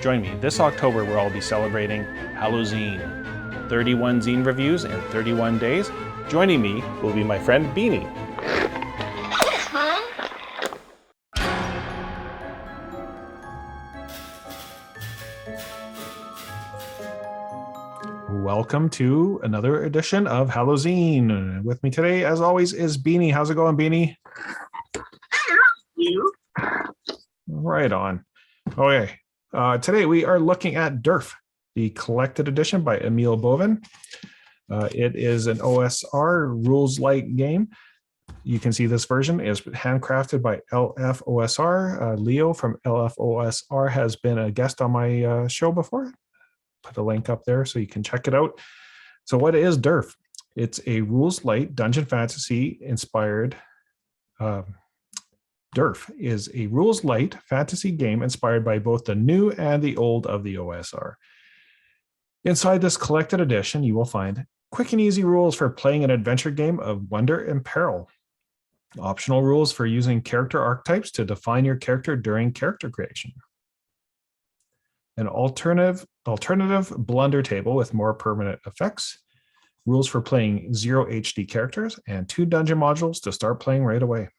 Join me this October where I'll be celebrating Halloween. 31 zine reviews in 31 days. Joining me will be my friend Beanie. Welcome to another edition of Halloween. With me today, as always, is Beanie. How's it going, Beanie? You? Right on. Okay. Today we are looking at Durf, the collected edition by Emiel Boven. It is an OSR rules-light game. You can see this version is handcrafted by LFOSR. Leo from LFOSR has been a guest on my show before. Put a link up there so you can check it out. So what is Durf? It's a rules-light dungeon fantasy inspired. Durf is a rules-light fantasy game inspired by both the new and the old of the OSR. Inside this collected edition, you will find quick and easy rules for playing an adventure game of wonder and peril. Optional rules for using character archetypes to define your character during character creation. An alternative blunder table with more permanent effects, rules for playing 0 HD characters, and 2 dungeon modules to start playing right away.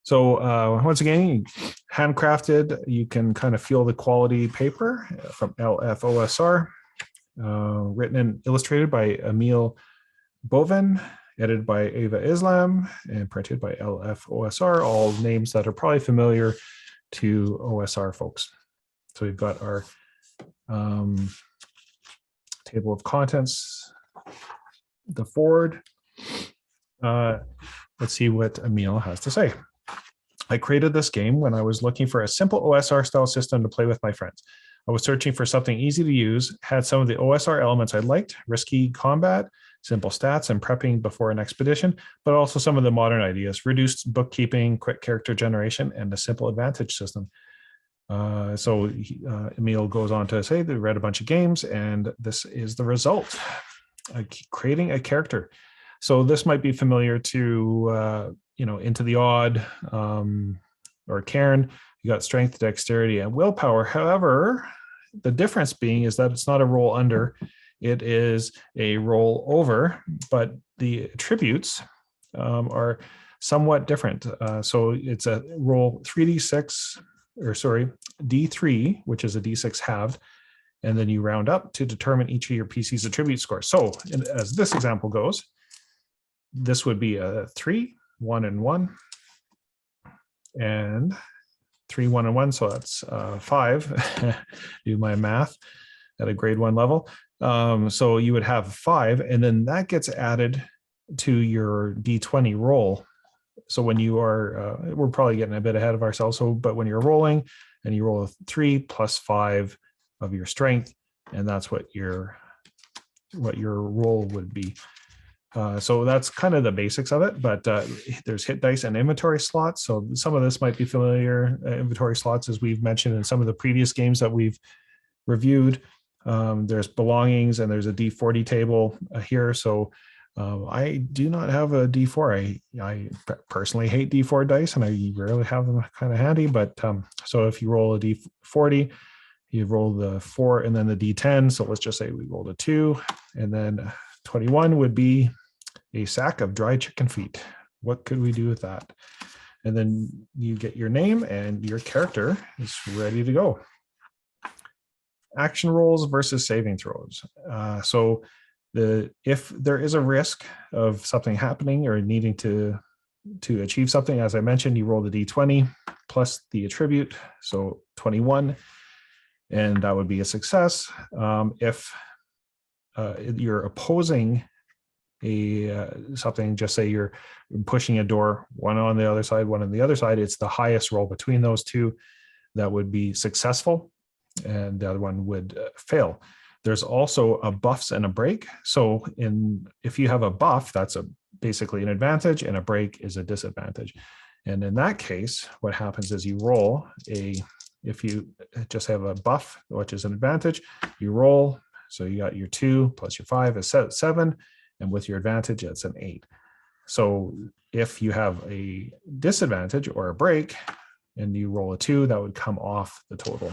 So once again, handcrafted, you can kind of feel the quality paper from LFOSR, written and illustrated by Emiel Boven, edited by Ava Islam, and printed by LFOSR, all names that are probably familiar to OSR folks. So we've got our table of contents, the forward. Let's see what Emiel has to say. I created this game when I was looking for a simple OSR style system to play with my friends. I was searching for something easy to use, had some of the OSR elements I liked, risky combat, simple stats, and prepping before an expedition, but also some of the modern ideas, reduced bookkeeping, quick character generation, and a simple advantage system. Emiel goes on to say they read a bunch of games, and this is the result, creating a character. So this might be familiar to, Into the Odd or Cairn. You got strength, dexterity, and willpower. However, the difference being is that it's not a roll under, it is a roll over, but the attributes are somewhat different. So it's a roll D3, which is a D6 halved, and then you round up to determine each of your PC's attribute scores. So as this example goes, this would be a 3, 1, and 1, and 3, 1, and 1. So that's 5. Do my math at a grade 1 level. So you would have 5, and then that gets added to your D20 roll. So when you are, we're probably getting a bit ahead of ourselves. But when you're rolling and you roll a 3 plus 5 of your strength, and that's what your roll would be. So that's kind of the basics of it, but there's hit dice and inventory slots. So some of this might be familiar. Inventory slots, as we've mentioned in some of the previous games that we've reviewed. There's belongings, and there's a D40 table here. So I do not have a D4. I personally hate D4 dice, and I rarely have them kind of handy. But so if you roll a D40, you roll the 4 and then the D10. So let's just say we rolled a 2, and then 21 would be a sack of dry chicken feet. What could we do with that? And then you get your name, and your character is ready to go. Action rolls versus saving throws. If there is a risk of something happening or needing to achieve something, as I mentioned, you roll the D20 plus the attribute, so 21, and that would be a success. If you're opposing something, just say you're pushing a door, one on the other side, one on the other side, it's the highest roll between those two that would be successful, and the other one would fail. There's also a buffs and a break. So if you have a buff, that's basically an advantage, and a break is a disadvantage. And in that case, what happens is you roll if you just have a buff, which is an advantage, you roll. So you got your 2 plus your 5 is 7, and with your advantage, it's an 8. So if you have a disadvantage or a break, and you roll a 2, that would come off the total.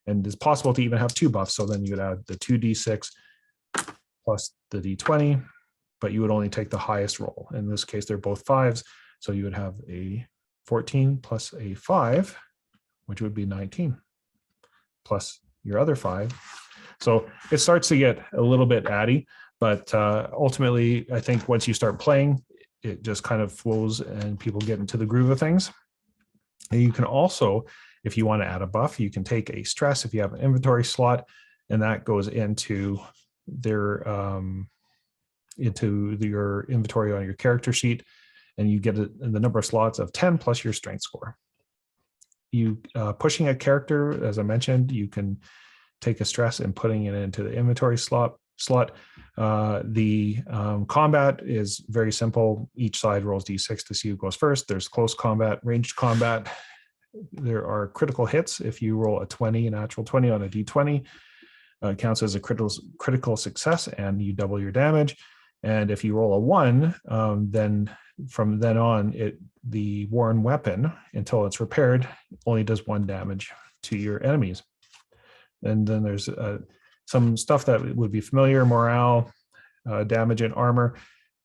And it's possible to even have 2 buffs. So then you would add the 2d6 plus the d20, but you would only take the highest roll. In this case, they're both 5s. So you would have a 14 plus a 5, which would be 19, plus your other 5. So it starts to get a little bit addy, but ultimately, I think once you start playing, it just kind of flows and people get into the groove of things. And you can also, if you want to add a buff, you can take a stress if you have an inventory slot, and that goes into your inventory on your character sheet, and you get the number of slots of 10 plus your strength score. You pushing a character, as I mentioned, you can take a stress and putting it into the inventory slot. The combat is very simple. Each side rolls d6 to see who goes first. There's close combat, ranged combat. There are critical hits. If you roll a 20, a natural 20 on a d20, it counts as a critical success, and you double your damage. And if you roll a 1, then from then on, the worn weapon, until it's repaired, only does 1 damage to your enemies. And then there's some stuff that would be familiar: morale, damage, and armor.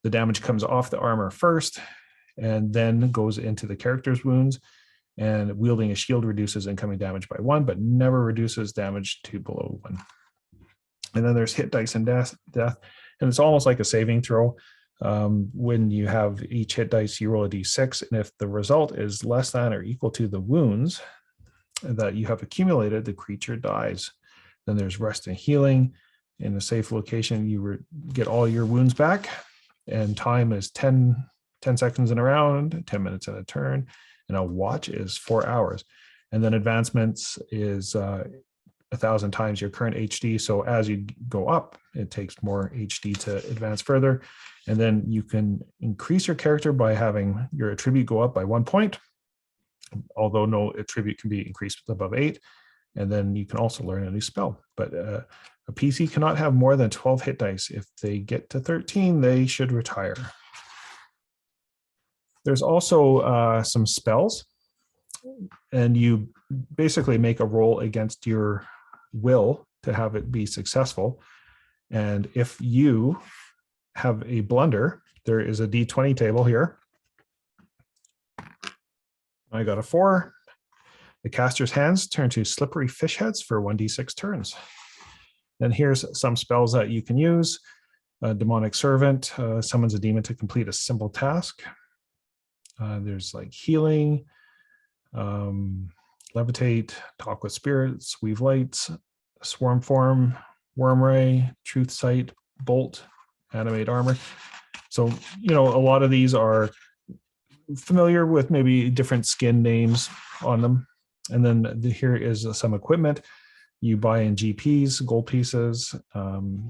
The damage comes off the armor first and then goes into the character's wounds. And wielding a shield reduces incoming damage by 1, but never reduces damage to below 1. And then there's hit dice and death. And it's almost like a saving throw. When you have each hit dice, you roll a d6. And if the result is less than or equal to the wounds that you have accumulated, the creature dies. Then there's rest and healing. In a safe location, you get all your wounds back. And time is 10 seconds in a round, 10 minutes in a turn. And a watch is 4 hours. And then advancements is 1,000 times your current HD. So as you go up, it takes more HD to advance further. And then you can increase your character by having your attribute go up by 1 point, although no attribute can be increased above 8. And then you can also learn a new spell. But a PC cannot have more than 12 hit dice. If they get to 13, they should retire. There's also some spells, and you basically make a roll against your will to have it be successful. And if you have a blunder, there is a d20 table here. I got a 4. The caster's hands turn to slippery fish heads for 1d6 turns. And here's some spells that you can use. Demonic Servant summons a demon to complete a simple task. There's like healing, levitate, talk with spirits, weave lights, swarm form, worm ray, truth sight, bolt, animate armor. So, a lot of these are familiar with maybe different skin names on them. And then here is some equipment. You buy in GPs, gold pieces.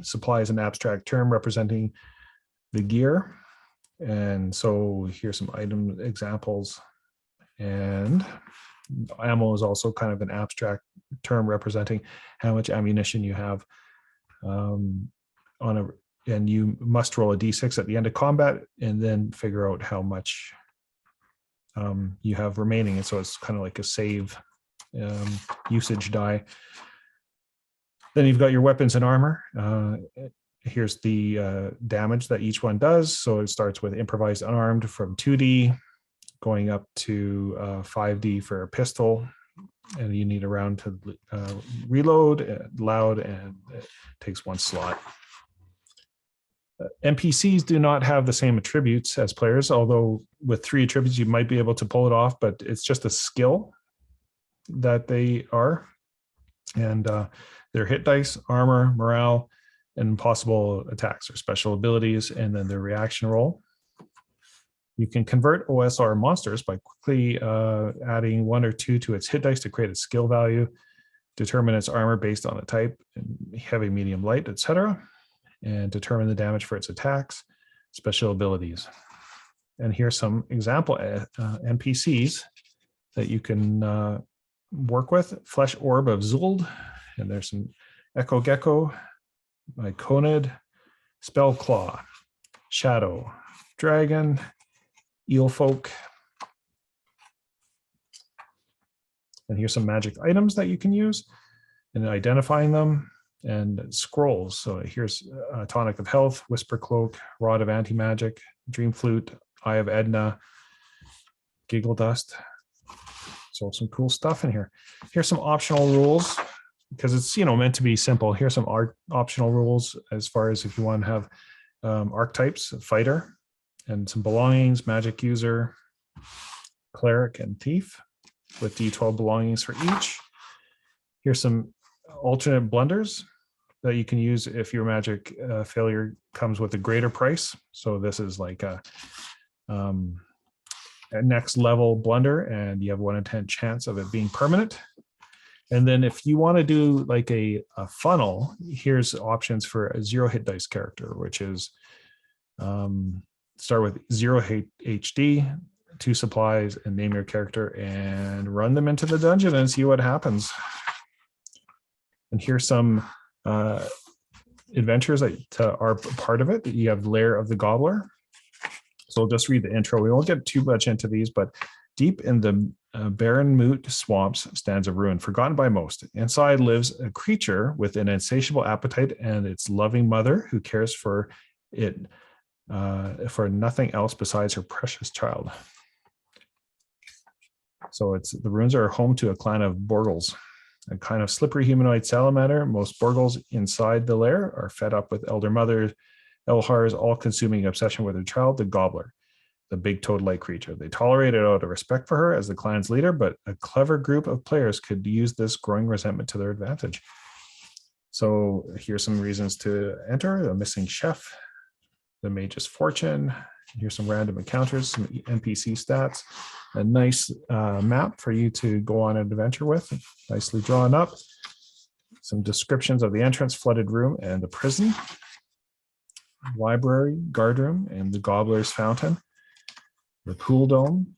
Supply is an abstract term representing the gear. And so here's some item examples. And ammo is also kind of an abstract term representing how much ammunition you have and you must roll a d6 at the end of combat and then figure out how much you have remaining. And so it's kind of like a save usage die. Then you've got your weapons and armor. Here's the damage that each one does. So it starts with improvised unarmed from 2D, going up to 5D for a pistol. And you need a round to reload, loud, and it takes 1 slot. NPCs do not have the same attributes as players, although with 3 attributes, you might be able to pull it off, but it's just a skill that they are. And their hit dice, armor, morale, and possible attacks or special abilities, and then their reaction roll. You can convert OSR monsters by quickly adding 1 or 2 to its hit dice to create a skill value, determine its armor based on the type, heavy, medium, light, etc., and determine the damage for its attacks, special abilities. And here's some example NPCs that you can work with. Flesh Orb of Zuld, and there's some Echo Gecko, Myconid, Spell Claw, Shadow, Dragon, Eel Folk, And here's some magic items that you can use and identifying them, and scrolls. So here's a Tonic of Health, Whisper Cloak, Rod of Anti-Magic, Dream Flute, Eye of Edna, Giggle Dust. So some cool stuff in here. Here's some optional rules, because it's, you know, meant to be simple. Here's some optional rules as far as if you want to have archetypes, fighter, and some belongings, magic user, cleric, and thief, with D12 belongings for each. Here's some alternate blunders that you can use if your magic failure comes with a greater price. So this is like a next level blunder, and you have 1 in 10 chance of it being permanent. And then if you want to do like a funnel, here's options for a 0 hit dice character, which is start with 0 HD, 2 supplies, and name your character and run them into the dungeon and see what happens. And here's some adventures that are part of it. You have Lair of the Gobbler. So I'll just read the intro. We won't get too much into these, but deep in the barren moot swamps stands a ruin, forgotten by most. Inside lives a creature with an insatiable appetite and its loving mother who cares for it for nothing else besides her precious child. So the ruins are home to a clan of Borgles, a kind of slippery humanoid salamander. Most Borgles inside the lair are fed up with Elder Mother Elhar's all-consuming obsession with her child, the Gobbler, the big toad-like creature. They tolerate it out of respect for her as the clan's leader, but a clever group of players could use this growing resentment to their advantage. So here's some reasons to enter: a missing chef, the mage's fortune. Here's some random encounters, some NPC stats, a nice map for you to go on an adventure with, nicely drawn up. Some descriptions of the entrance, flooded room, and the prison, library, guard room, and the Gobbler's fountain, the pool dome,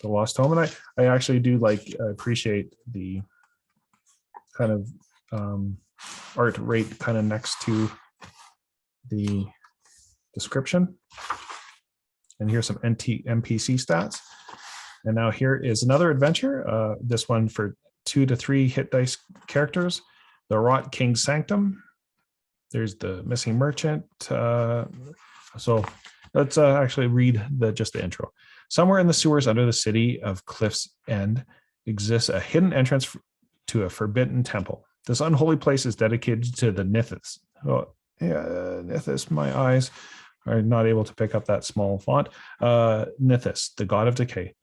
the lost home. And I actually do appreciate the kind of art right kind of next to the description. And here's some NPC stats. And now here is another adventure. This one for 2 to 3 hit dice characters. The Rot King Sanctum. There's the Missing Merchant. So let's actually read just the intro. Somewhere in the sewers under the city of Cliff's End exists a hidden entrance to a forbidden temple. This unholy place is dedicated to the Nithis. Oh, yeah, Nithis, my eyes are not able to pick up that small font. Nithis, the god of decay.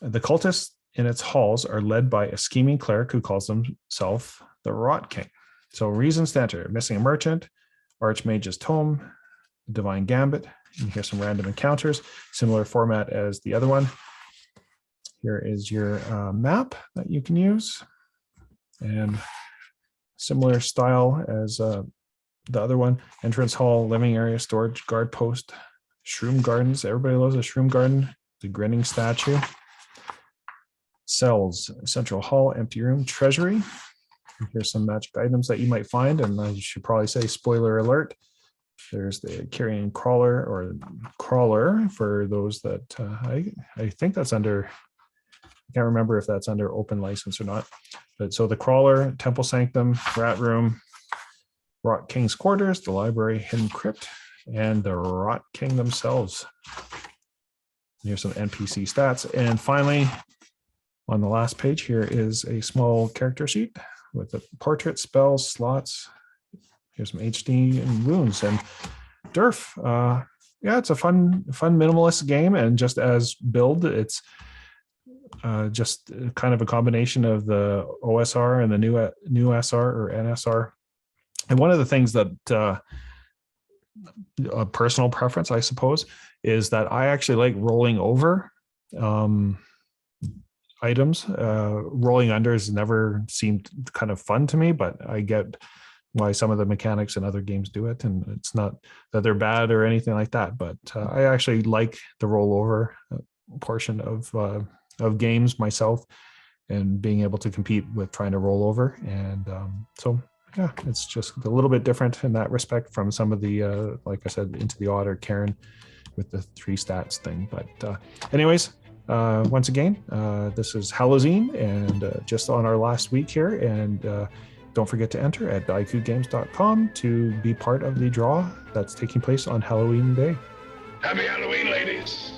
The cultists in its halls are led by a scheming cleric who calls himself the Rot King. So reasons to enter: missing a merchant, Archmage's Tome, Divine Gambit. And here's some random encounters, similar format as the other one. Here is your map that you can use, and similar style as the other one: entrance hall, living area, storage, guard post, shroom gardens. Everybody loves a shroom garden. The grinning statue. Cells, central hall, empty room, treasury. And here's some magic items that you might find, and I should probably say spoiler alert. There's the carrion crawler, or crawler for those that I think that's under. I can't remember if that's under open license or not. But so the crawler, temple sanctum, rat room, Rot King's quarters, the library, hidden crypt, and the Rot King themselves. Here's some NPC stats. And finally, on the last page here is a small character sheet with the portrait, spells, slots. Here's some HD and runes. And Durf, yeah, it's a fun minimalist game. And just as build, it's just kind of a combination of the OSR and the new SR or NSR. And one of the things that a personal preference, I suppose, is that I actually like rolling over items. Rolling under has never seemed kind of fun to me, but I get why some of the mechanics in other games do it, and it's not that they're bad or anything like that. But I actually like the rollover portion of games myself, and being able to compete with trying to roll over. And so yeah, it's just a little bit different in that respect from some of the like I said, Into the Odd or Karen with the 3 stats thing. But anyways, Once again, this is Halloween, and just on our last week here. And don't forget to enter at daikugames.com to be part of the draw that's taking place on Halloween Day. Happy Halloween, ladies.